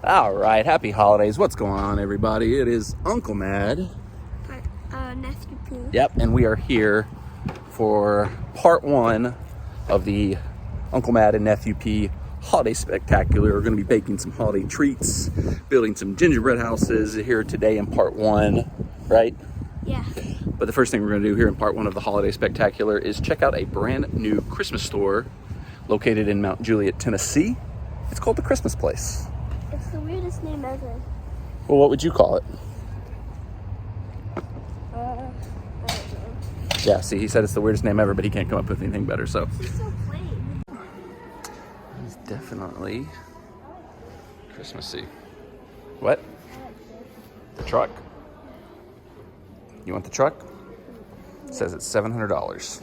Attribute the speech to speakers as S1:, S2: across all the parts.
S1: All right, happy holidays. What's going on, everybody? It is Uncle Mad.
S2: Nephew P.
S1: Yep, and we are here for part one of the Uncle Mad and Nephew P Holiday Spectacular. We're going to be baking some holiday treats, building some gingerbread houses here today in part one, right?
S2: Yeah.
S1: But the first thing we're going to do here in part one of the Holiday Spectacular is check out a brand new Christmas store located in Mount Juliet, Tennessee. It's called the Christmas Place.
S2: It's the weirdest name ever.
S1: Well, what would you call it?
S2: I don't know.
S1: Yeah, see, he said it's the weirdest name ever, but he can't come up with anything better, so.
S2: This is so plain.
S1: It's definitely Christmassy. What? The truck? You want the truck? It says it's $700.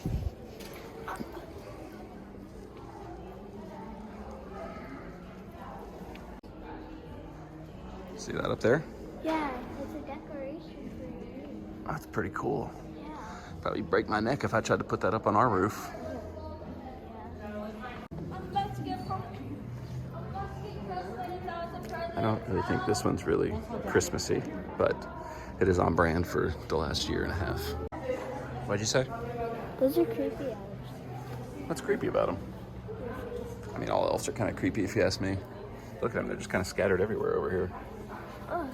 S1: See that up there?
S2: Yeah, it's a decoration for you.
S1: That's pretty cool.
S2: Yeah.
S1: Probably break my neck if I tried to put that up on our roof. I don't really think this one's really Christmassy, but it is on brand for the last year and a half. What'd you say?
S2: Those are creepy elves.
S1: What's creepy about them? I mean, all elves are kind of creepy if you ask me. Look at them, they're just kind of scattered everywhere over here.
S2: Oh.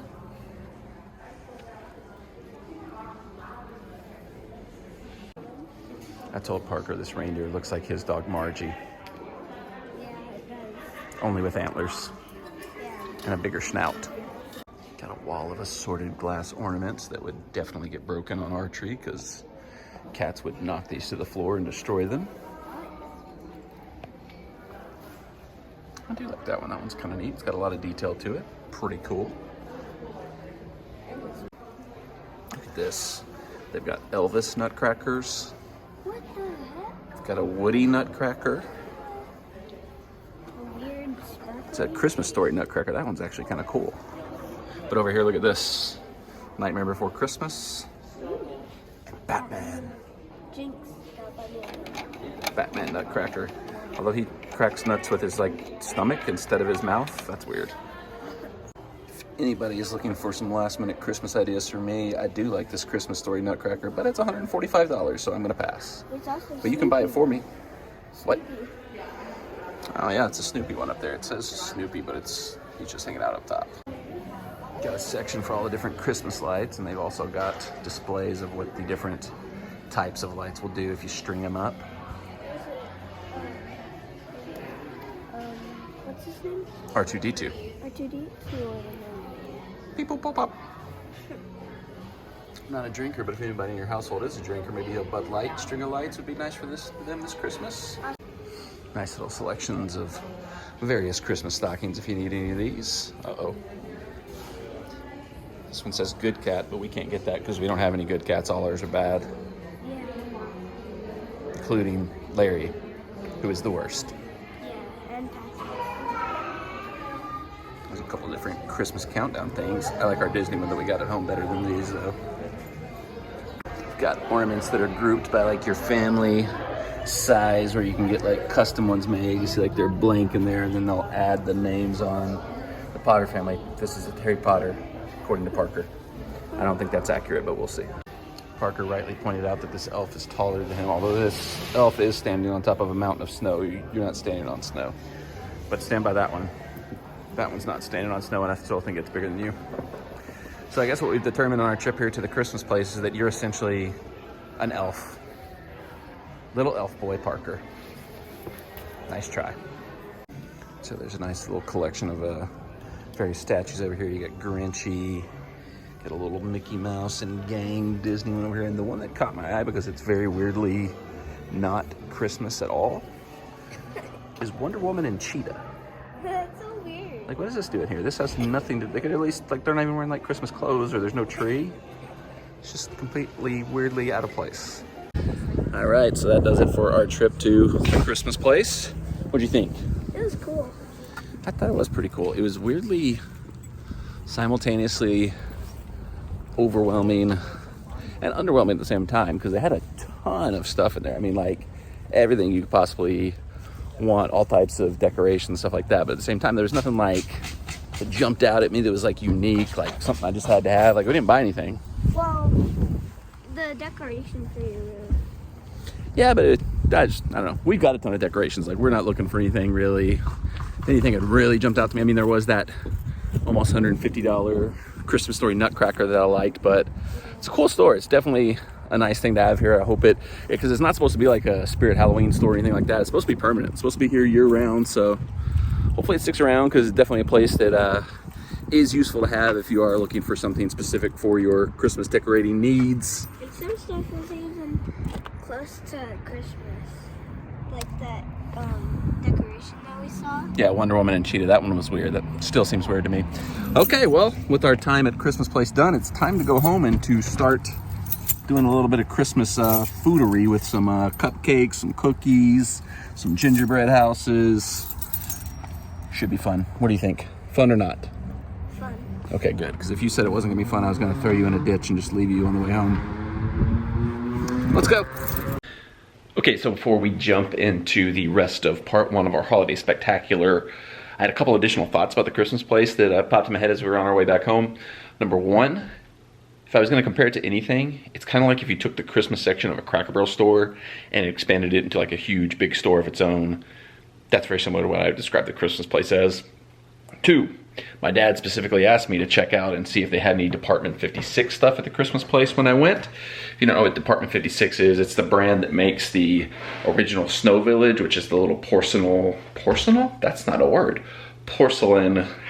S1: I told Parker this reindeer looks like his dog Margie,
S2: Yeah, it does.
S1: only with antlers
S2: Yeah.
S1: and a bigger snout. Got a wall of assorted glass ornaments that would definitely get broken on our tree because cats would knock these to the floor and destroy them. I do like that one. That one's kind of neat. It's got a lot of detail to it. Pretty cool. Look at this. They've got Elvis nutcrackers.
S2: What the heck?
S1: They've got a Woody nutcracker.
S2: A weird sparkle.
S1: It's a Christmas Story nutcracker. That one's actually kind of cool. But over here, look at this. Nightmare Before Christmas. And Batman.
S2: Jinx got by me.
S1: Batman nutcracker. Although he cracks nuts with his stomach instead of his mouth. That's weird. If anybody is looking for some last minute Christmas ideas for me, I do like this Christmas Story nutcracker, but it's $145, so I'm gonna pass.
S2: It's also
S1: But you can buy it for me. What?
S2: Snoopy.
S1: Oh yeah, it's a Snoopy one up there. It says Snoopy, but he's just hanging out up top. Got a section for all the different Christmas lights, and they've also got displays of what the different types of lights will do if you string them up.
S2: What's his name?
S1: R2-D2.
S2: R2D2.
S1: Beep, boop, pop, pop. I'm not a drinker, but if anybody in your household is a drinker, maybe a Bud Light string of lights would be nice for them this Christmas. Nice little selections of various Christmas stockings if you need any of these. Uh-oh. This one says good cat, but we can't get that because we don't have any good cats. All ours are bad,
S2: Yeah.
S1: including Larry, who is the worst.
S2: Yeah, and Patrick.
S1: There's a couple different Christmas countdown things. I like our Disney one that we got at home better than these, though. We've got ornaments that are grouped by your family size, where you can get custom ones made. You see they're blank in there, and then they'll add the names on. The Potter family. This is a Harry Potter, according to Parker. I don't think that's accurate, but we'll see. Parker rightly pointed out that this elf is taller than him, although this elf is standing on top of a mountain of snow. You're not standing on snow. But stand by that one. That one's not standing on snow, and I still think it's bigger than you. So I guess what we've determined on our trip here to the Christmas place is that you're essentially an elf. Little elf boy Parker. Nice try. So there's a nice little collection of various statues over here. You got Grinchy, got a little Mickey Mouse and gang Disney one over here, and the one that caught my eye because it's very weirdly not Christmas at all is Wonder Woman and Cheetah.
S2: That's so weird.
S1: What is this doing here? This has nothing to, they could at least, they're not even wearing Christmas clothes, or there's no tree. It's just completely weirdly out of place. All right, so that does it for our trip to the Christmas place. What'd you think?
S2: It was cool.
S1: I thought it was pretty cool. It was weirdly simultaneously overwhelming and underwhelming at the same time because they had a ton of stuff in there. I mean, everything you could possibly want, all types of decorations, stuff like that. But at the same time, there was nothing that jumped out at me that was like unique, like something I just had to have. Like we didn't buy anything.
S2: Well, the decoration for your room.
S1: Yeah, but I don't know. We've got a ton of decorations. Like we're not looking for anything that really jumped out to me. I mean, there was that almost $150 Christmas Story Nutcracker that I liked, but it's a cool store. It's definitely a nice thing to have here. I hope because it's not supposed to be like a Spirit Halloween store or anything like that. It's supposed to be permanent. It's supposed to be here year round, so hopefully it sticks around because it's definitely a place that is useful to have if you are looking for something specific for your Christmas decorating needs.
S2: Like some stuff was even close to Christmas, like that decoration that we saw.
S1: Yeah, Wonder Woman and Cheetah. That one was weird. That still seems weird to me. Okay, well, with our time at Christmas Place done, it's time to go home and to start doing a little bit of Christmas foodery with some cupcakes, some cookies, some gingerbread houses. Should be fun. What do you think? Fun or not?
S2: Fun.
S1: Okay, good. Because if you said it wasn't going to be fun, I was going to throw you in a ditch and just leave you on the way home. Let's go. Okay, so before we jump into the rest of part one of our holiday spectacular, I had a couple additional thoughts about the Christmas Place that popped in my head as we were on our way back home. Number one, if I was going to compare it to anything, it's kind of like if you took the Christmas section of a Cracker Barrel store and expanded it into like a huge big store of its own. That's very similar to what I would describe the Christmas Place as. Two, my dad specifically asked me to check out and see if they had any Department 56 stuff at the Christmas Place when I went. If you don't know what Department 56 is, it's the brand that makes the original Snow Village, which is the little porcelain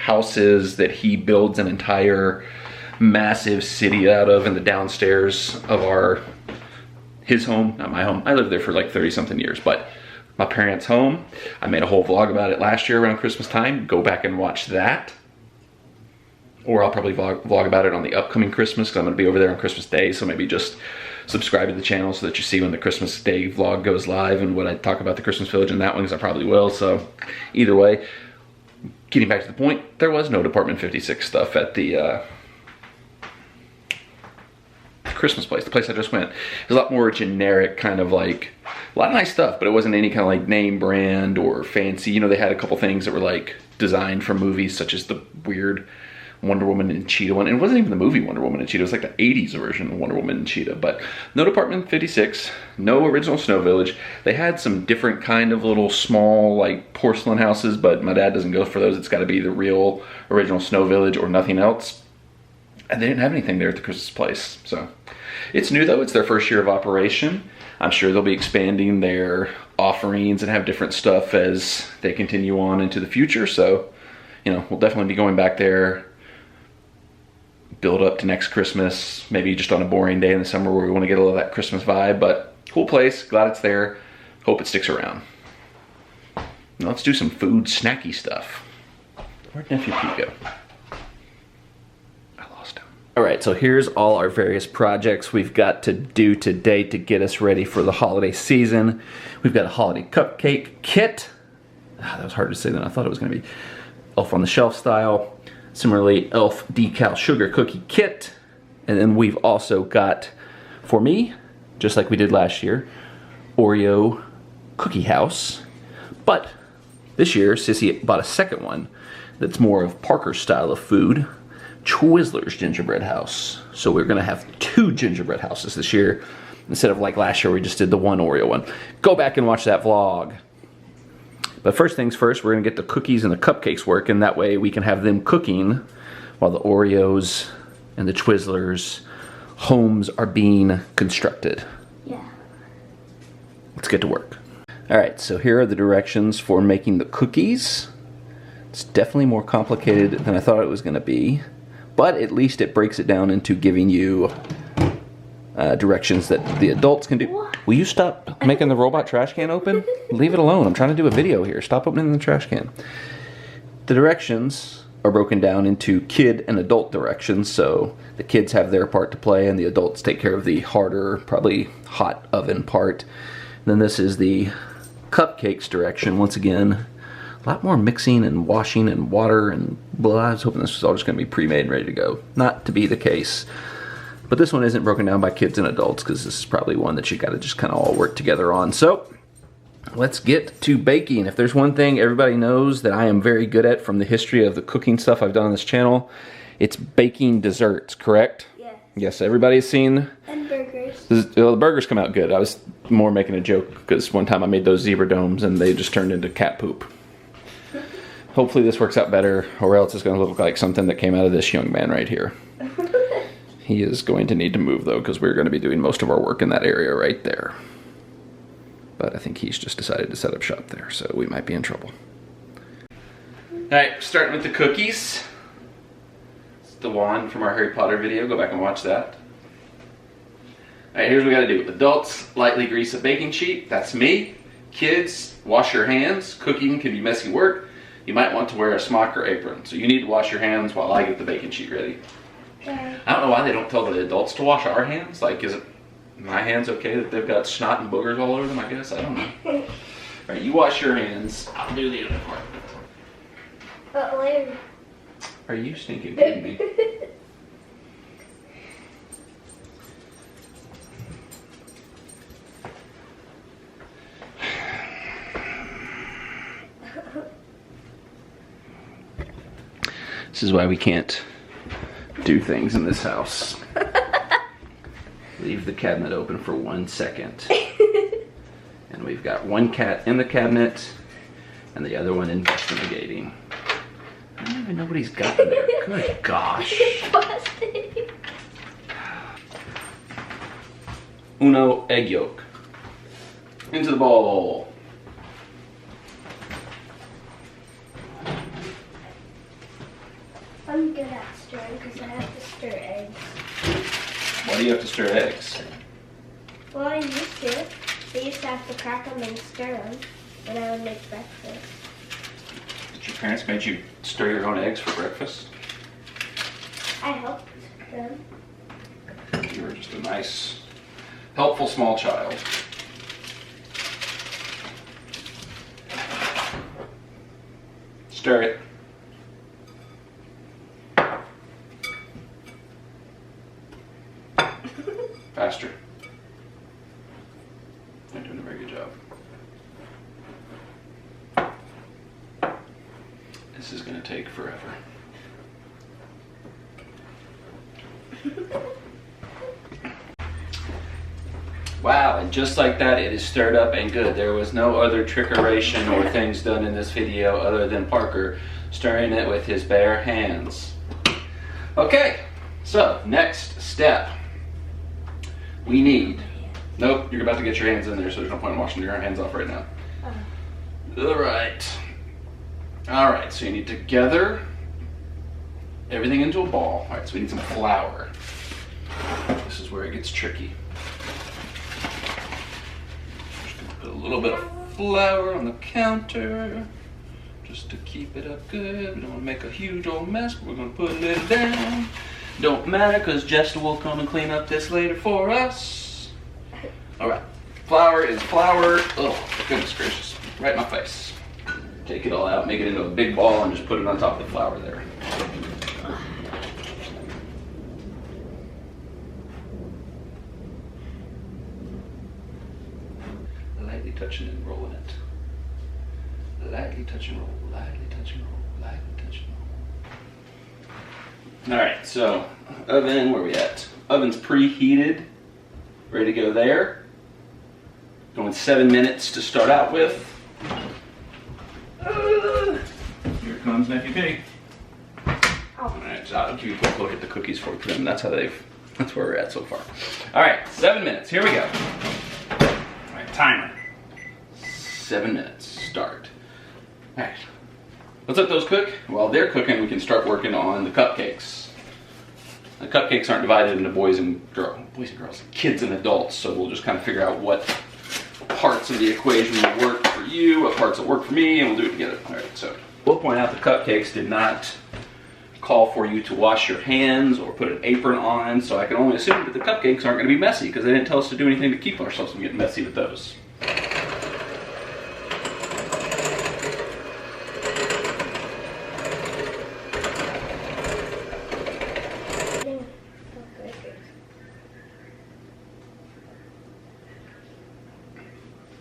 S1: houses that he builds an entire massive city out of in the downstairs of his home, not my home. I lived there for like 30 something years, but my parents' home. I made a whole vlog about it last year around Christmas time. Go back and watch that. Or I'll probably vlog about it on the upcoming Christmas because I'm going to be over there on Christmas Day. So maybe just subscribe to the channel so that you see when the Christmas Day vlog goes live and what I talk about the Christmas Village in that one, because I probably will. So either way, getting back to the point, there was no Department 56 stuff at the Christmas Place, the place I just went. It was a lot more generic, kind of like a lot of nice stuff, but it wasn't any kind of like name brand or fancy. You know, they had a couple things that were like designed for movies, such as the weird Wonder Woman and Cheetah one. And it wasn't even the movie Wonder Woman and Cheetah. It was like the 80s version of Wonder Woman and Cheetah. But no Department 56, no original Snow Village. They had some different kind of little small like porcelain houses, but my dad doesn't go for those. It's got to be the real original Snow Village or nothing else. And they didn't have anything there at the Christmas Place. So it's new though. It's their first year of operation. I'm sure they'll be expanding their offerings and have different stuff as they continue on into the future. So, you know, we'll definitely be going back there, build up to next Christmas, maybe just on a boring day in the summer where we want to get a little of that Christmas vibe. But cool place, glad it's there. Hope it sticks around. Now let's do some food snacky stuff. Where'd Nephew Pete go? All right, so here's all our various projects we've got to do today to get us ready for the holiday season. We've got a holiday cupcake kit. That was harder to say than I thought it was gonna be. Elf on the Shelf style. Similarly, Elf decal sugar cookie kit. And then we've also got, for me, just like we did last year, Oreo cookie house. But this year, Sissy bought a second one that's more of Parker's style of food. Twizzlers gingerbread house. So we're gonna have 2 gingerbread houses this year instead of like last year we just did the one Oreo one. Go back and watch that vlog. But first things first, we're gonna get the cookies and the cupcakes working. That way we can have them cooking while the Oreos and the Twizzlers homes are being constructed.
S2: Yeah.
S1: Let's get to work. All right, so here are the directions for making the cookies. It's definitely more complicated than I thought it was gonna be. But at least it breaks it down into giving you directions that the adults can do. What? Will you stop making the robot trash can open? Leave it alone. I'm trying to do a video here. Stop opening the trash can. The directions are broken down into kid and adult directions. So the kids have their part to play and the adults take care of the harder, probably hot oven part. And then this is the cupcakes direction. Once again, a lot more mixing and washing and water and blah. I was hoping this was all just going to be pre-made and ready to go. Not to be the case. But this one isn't broken down by kids and adults because this is probably one that you got to just kind of all work together on. So let's get to baking. If there's one thing everybody knows that I am very good at from the history of the cooking stuff I've done on this channel, it's baking desserts, correct?
S2: Yes.
S1: Yes, everybody's seen.
S2: And burgers.
S1: Well, the burgers come out good. I was more making a joke because one time I made those zebra domes and they just turned into cat poop. Hopefully this works out better, or else it's going to look like something that came out of this young man right here. He is going to need to move though, because we're going to be doing most of our work in that area right there. But I think he's just decided to set up shop there, so we might be in trouble. Alright, starting with the cookies. It's the wand from our Harry Potter video. Go back and watch that. Alright, here's what we got to do. Adults, lightly grease a baking sheet. That's me. Kids, wash your hands. Cooking can be messy work. You might want to wear a smock or apron. So you need to wash your hands while I get the baking sheet ready.
S2: Okay.
S1: I don't know why they don't tell the adults to wash our hands. Like, is it my hands okay that they've got snot and boogers all over them? I guess. I don't know. Alright, you wash your hands. I'll do the other part.
S2: But later.
S1: Are you stinking kidding me? This is why we can't do things in this house. Leave the cabinet open for 1 second. And we've got one cat in the cabinet and the other one investigating. I don't even know what he's got in there. Good gosh. Uno egg yolk. Into the bowl.
S2: I'm good at stirring because I have to stir eggs.
S1: Why do you have to stir eggs?
S2: Well, I used to. I used to have to crack them and stir them when I would make breakfast.
S1: Did your parents make you stir your own eggs for breakfast?
S2: I helped them.
S1: You were just a nice, helpful small child. Stir it. Faster. You're doing a very good job. This is going to take forever. Wow, and just like that, it is stirred up and good. There was no other trickeration or things done in this video other than Parker stirring it with his bare hands. Okay, so next step. We need, nope, you're about to get your hands in there, so there's no point in washing your hands off right now. Alright, so you need to gather everything into a ball. Alright, so we need some flour. This is where it gets tricky. Just gonna put a little bit of flour on the counter, just to keep it up good. We don't want to make a huge old mess, but we're gonna put it down. Don't matter, because Jester will come and clean up this later for us. Alright, flour is flour. Oh, goodness gracious, right in my face. Take it all out, make it into a big ball, and just put it on top of the flour there. Lightly touching and rolling it. Lightly touch and roll, lightly touch and roll, lightly touch and roll. Alright, so oven, where are we at? Oven's preheated, ready to go there. Going 7 minutes to start out with. Here comes Nephew Pig. Alright, so I'll give you a quick look at the cookies for them. That's where we're at so far. Alright, 7 minutes, here we go. Alright, timer. 7 minutes, start. Alright, let's let those cook. While they're cooking, we can start working on the cupcakes. The cupcakes aren't divided into boys and girls, kids and adults, so we'll just kind of figure out what parts of the equation will work for you, what parts will work for me, and we'll do it together. Alright, so we'll point out the cupcakes did not call for you to wash your hands or put an apron on, so I can only assume that the cupcakes aren't going to be messy because they didn't tell us to do anything to keep ourselves from getting messy with those.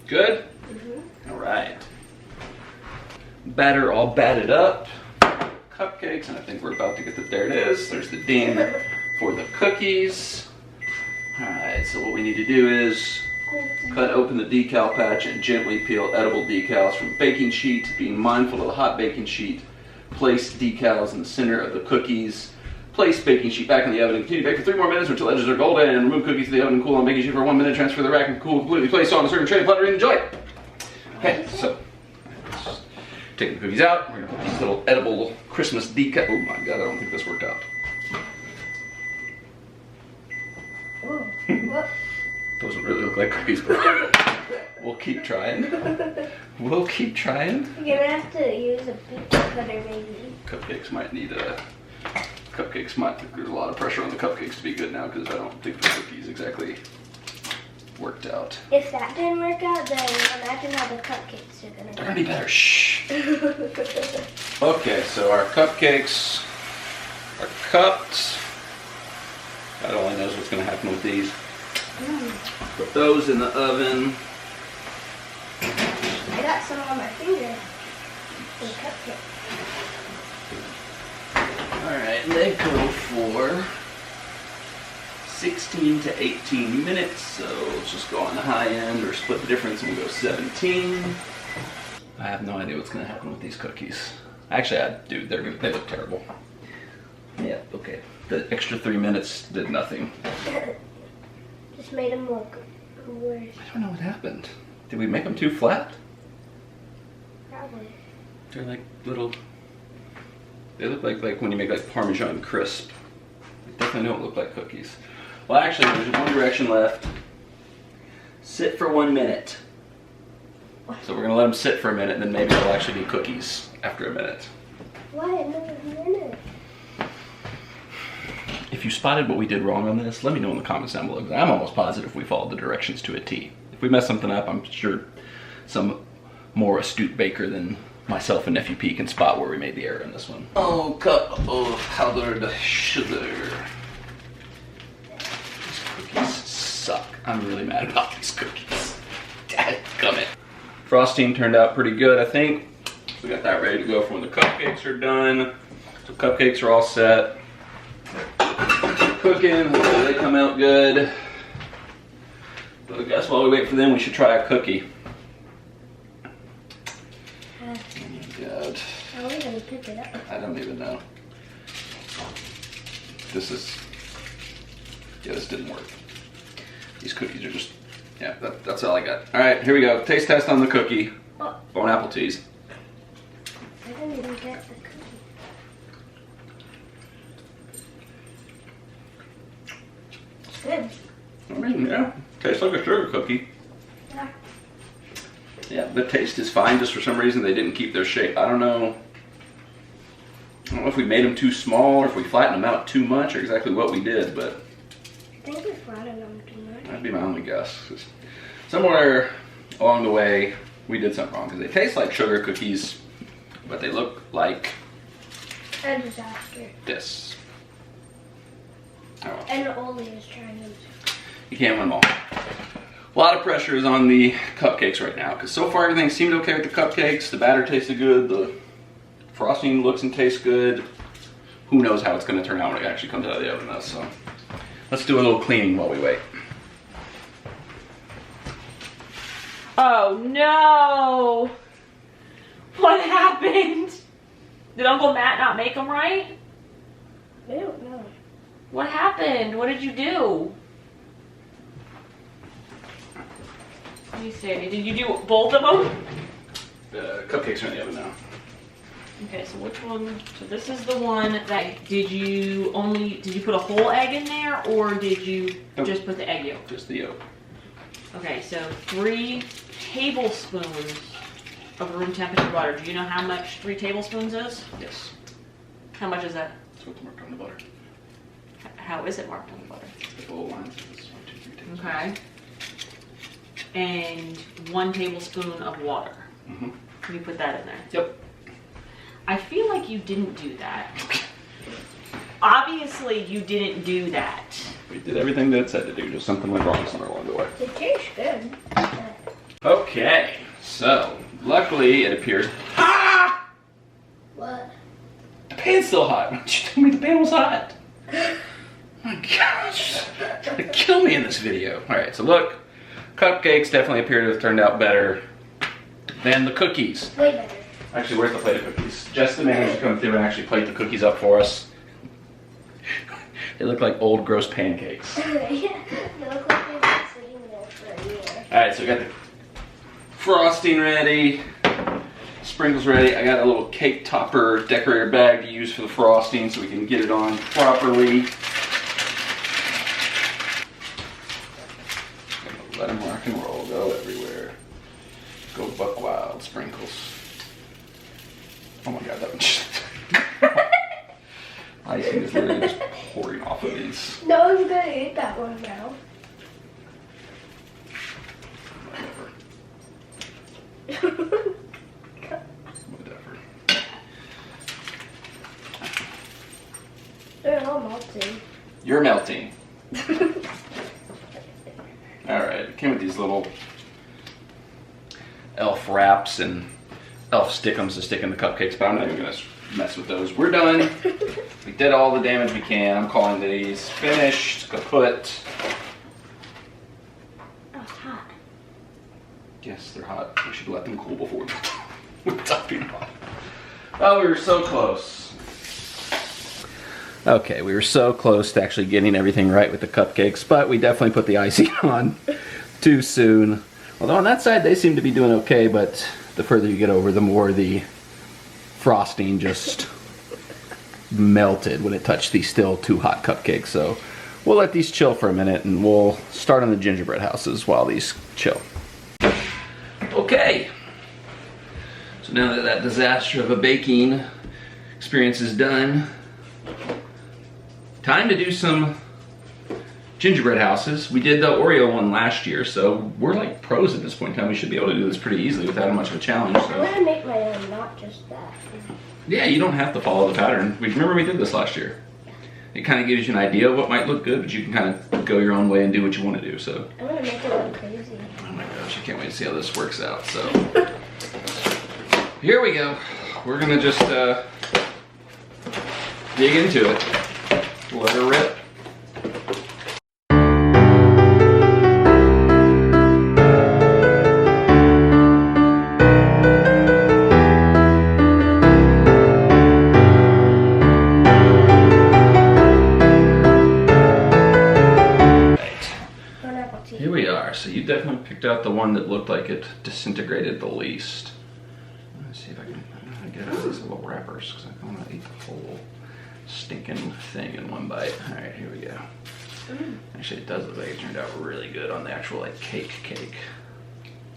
S1: Good? Mm-hmm. batter all batted up. Cupcakes, and I think we're about to get there it is. There's the ding for the cookies. Alright, so what we need to do is cut open the decal patch and gently peel edible decals from baking sheet, being mindful of the hot baking sheet. Place decals in the center of the cookies. Place baking sheet back in the oven and continue to bake for 3 more minutes until edges are golden, and remove cookies to the oven and cool on baking sheet for 1 minute. Transfer the rack and cool completely. Place on a certain tray, butter, and enjoy. Okay, so taking the cookies out, we're gonna put these little edible Christmas decal. Oh my god, I don't think this worked out.
S2: Whoa.
S1: Doesn't really look like cookies, but we'll keep trying. We'll keep trying.
S2: You're gonna have to use a peanut butter maybe.
S1: Cupcakes might need a. Cupcakes might. There's a lot of pressure on the cupcakes to be good now because I don't think the cookies exactly worked out.
S2: If that didn't work out, then imagine how the cupcakes are gonna
S1: They're gonna be better. Shh. Okay, so our cupcakes are cupped. God only knows what's gonna happen with these. Put those in the oven.
S2: I got some on my finger. The cupcake.
S1: Alright, and they go for 16 to 18 minutes, so let's just go on the high end or split the difference and we'll go 17. I have no idea what's going to happen with these cookies. Actually, they look terrible. Yeah, okay. The extra 3 minutes did nothing.
S2: Just made them look worse.
S1: I don't know what happened. Did we make them too flat?
S2: Probably.
S1: They're like little... They look like when you make like Parmesan crisp. They definitely don't look like cookies. Well, actually, there's one direction left. Sit for 1 minute. So we're gonna let them sit for a minute, and then maybe they'll actually be cookies after a minute.
S2: Why another minute?
S1: If you spotted what we did wrong on this, let me know in the comments down below. I'm almost positive we followed the directions to a T. If we mess something up, I'm sure some more astute baker than myself and Nephew P can spot where we made the error in this one. Oh, cup of powdered sugar. These cookies suck. I'm really mad about these cookies. Dadgummit. Frosting turned out pretty good, I think. We got that ready to go for when the cupcakes are done. So cupcakes are all set. Cooking, hopefully they come out good. But I guess while we wait for them, we should try a cookie. God.
S2: How are we gonna pick it up?
S1: I don't even know. This didn't work. These cookies are just, yeah, that's all I got. All right, here we go. Taste test on the cookie.
S2: Oh.
S1: Bone apple teas.
S2: I didn't even get the cookie. It's good.
S1: I mean, yeah, tastes like a sugar cookie.
S2: Yeah.
S1: Yeah, the taste is fine. Just for some reason they didn't keep their shape. I don't know if we made them too small or if we flattened them out too much or exactly what we did, but
S2: I think we flattened them too much.
S1: that'd be my only guess. 'Cause somewhere along the way we did something wrong because they taste like sugar cookies, but they look like
S2: A disaster.
S1: this. Oh well.
S2: And Oli is trying to.
S1: You can't win them all. A lot of pressure is on the cupcakes right now because so far everything seemed okay with the cupcakes. The batter tasted good. The frosting looks and tastes good. Who knows how it's going to turn out when it actually comes out of the oven though. So let's do a little cleaning while we wait.
S3: Oh no! What happened? Did Uncle Matt not make them right?
S2: I don't know.
S3: What happened? What did you do? Let me see. Did you do both of them?
S1: The cupcakes are in the oven now.
S3: Okay, so which one? So this is the one that did you put a whole egg in there or did you just put the egg yolk?
S1: Just the yolk.
S3: Okay, so 3 tablespoons of room temperature butter. Do you know how much 3 tablespoons is?
S1: Yes.
S3: How much is that?
S1: That's what's marked on the butter.
S3: How is it marked on the butter?
S1: The whole line says 1, 2, 3 tablespoons.
S3: Okay. And 1 tablespoon of water.
S1: Mm-hmm.
S3: Can you put that in there?
S1: Yep.
S3: I feel like you didn't do that. Obviously, you didn't do that.
S1: We did everything that it said to do, just something went wrong somewhere along the way.
S2: It tastes good.
S1: Okay, so luckily it appears. Ha! pan's still hot. Why didn't you tell me the pan was hot? Oh my gosh. Trying to kill me in this video. Alright, so look. Cupcakes definitely appear to have turned out better than the cookies.
S2: Way better.
S1: Actually, where's the plate of cookies? Justin managed to come through and actually plate the cookies up for us. They look like old, gross pancakes.
S2: Yeah, they look like they've been sitting there for a year.
S1: Alright, so we got the frosting ready, sprinkles ready. I got a little cake topper decorator bag to use for the frosting so we can get it on properly. Let them rock and roll, go everywhere. Go buck wild, sprinkles. Oh my god, that one just... icing is literally just pouring off of these.
S2: No one's gonna eat that one now.
S1: Whatever.
S2: They're all melting.
S1: You're melting. Alright, it came with these little elf wraps and elf stickums to stick in the cupcakes, but I'm not even gonna mess with those. We're done. We did all the damage we can. I'm calling these finished, kaput.
S2: Oh, it's hot.
S1: Yes, they're hot. We should let them cool before we're topping them off. Oh, we were so close. Okay, we were so close to actually getting everything right with the cupcakes, but we definitely put the icing on too soon. Although on that side they seem to be doing okay, but the further you get over, the more the frosting just melted when it touched these still too hot cupcakes. So we'll let these chill for a minute and we'll start on the gingerbread houses while these chill. Okay, so now that that disaster of a baking experience is done, time to do some gingerbread houses. We did the Oreo one last year, so we're like pros at this point in time. We should be able to do this pretty easily without much of a challenge. So.
S2: I'm gonna make my own, not just that.
S1: Yeah, you don't have to follow the pattern. Remember we did this last year. It kind of gives you an idea of what might look good, but you can kind of go your own way and do what you want to do. So.
S2: I'm gonna make it look crazy.
S1: Oh my gosh, I can't wait to see how this works out. So here we go. We're gonna just dig into it. Let her rip. Here we are. So you definitely picked out the one that looked like it disintegrated the least. Let's see if I can get out of these little wrappers because I don't want to eat the whole stinking thing in one bite. All right, here we go. Actually, it does look like it turned out really good on the actual like cake.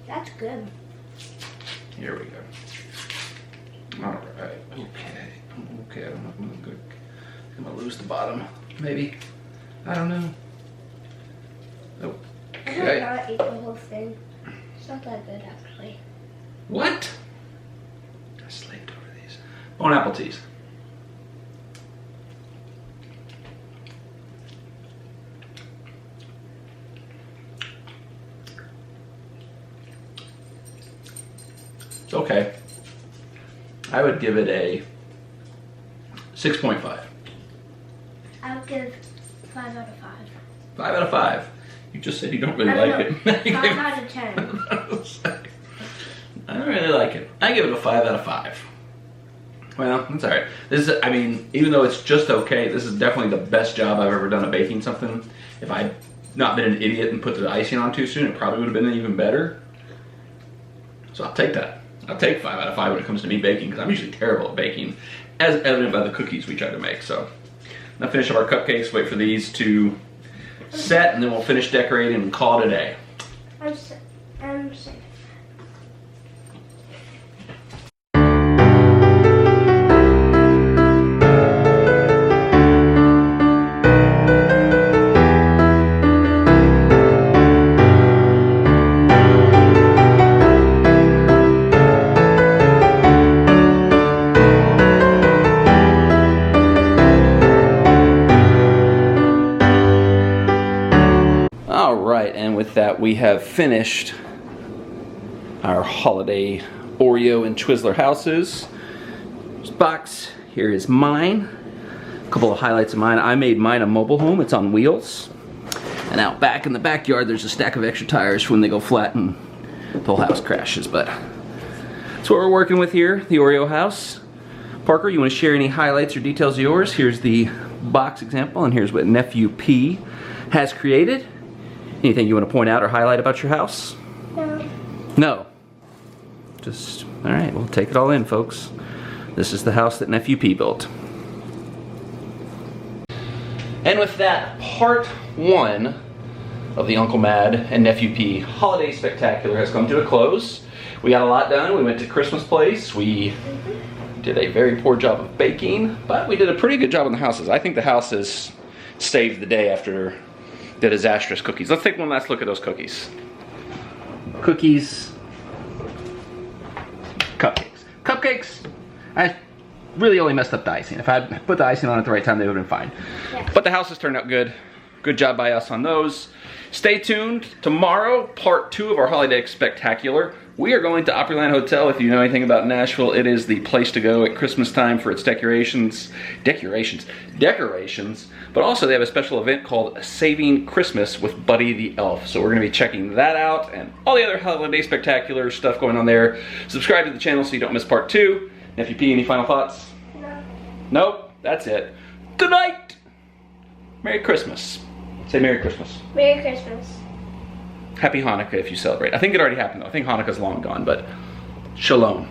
S2: That's good.
S1: Here we go. All right. Okay. I don't know if I'm gonna lose the bottom. Maybe. I don't know. Oh.
S2: I
S1: Okay.
S2: might not eat the whole thing. It's not that good, actually.
S1: What? I slaved over these. Bon apple teas. It's okay. I would give it a 6.5.
S2: I would give 5 out of 5.
S1: 5 out of 5. You just said you don't really
S2: I don't
S1: like
S2: know.
S1: it.
S2: 5 out of 10.
S1: I don't really like it. I give it a 5 out of 5. Well, that's alright. This is, I mean, even though it's just okay, this is definitely the best job I've ever done at baking something. If I'd not been an idiot and put the icing on too soon, it probably would have been even better. So I'll take that. I'll take 5 out of 5 when it comes to me baking, because I'm usually terrible at baking, as evident by the cookies we try to make. So now finish up our cupcakes, wait for these to set, and then we'll finish decorating and call it a day.
S2: I'm safe.
S1: Alright, and with that we have finished our holiday Oreo and Twizzler houses. There's a box Here is mine. A couple of highlights of mine. I made mine a mobile home. It's on wheels. And out back in the backyard, there's a stack of extra tires for when they go flat and the whole house crashes. But that's what we're working with here, the Oreo house. Parker, you want to share any highlights or details of yours? Here's the box example, and here's what Nephew P has created. Anything you want to point out or highlight about your house?
S2: No.
S1: No. Just, all right, we'll take it all in, folks. This is the house that Nephew P built. And with that, part 1 of the Uncle Mad and Nephew P Holiday Spectacular has come to a close. We got a lot done. We went to Christmas Place. We did a very poor job of baking, but we did a pretty good job on the houses. I think the houses saved the day after the disastrous cookies. Let's take one last look at those cookies. Cookies. Cupcakes. Cupcakes, I really only messed up the icing. If I had put the icing on at the right time, they would have been fine.
S2: Yeah.
S1: But the houses turned out good. Good job by us on those. Stay tuned. Tomorrow, part 2 of our Holiday Spectacular. We are going to Opryland Hotel. If you know anything about Nashville, it is the place to go at Christmas time for its decorations. But also they have a special event called Saving Christmas with Buddy the Elf. So we're going to be checking that out and all the other Holiday Spectacular stuff going on there. Subscribe to the channel so you don't miss part 2. Nephew P, any final thoughts?
S2: No.
S1: Nope, that's it. Good night. Merry Christmas. Say Merry Christmas.
S2: Merry Christmas.
S1: Happy Hanukkah if you celebrate. I think it already happened though. I think Hanukkah's long gone, but shalom.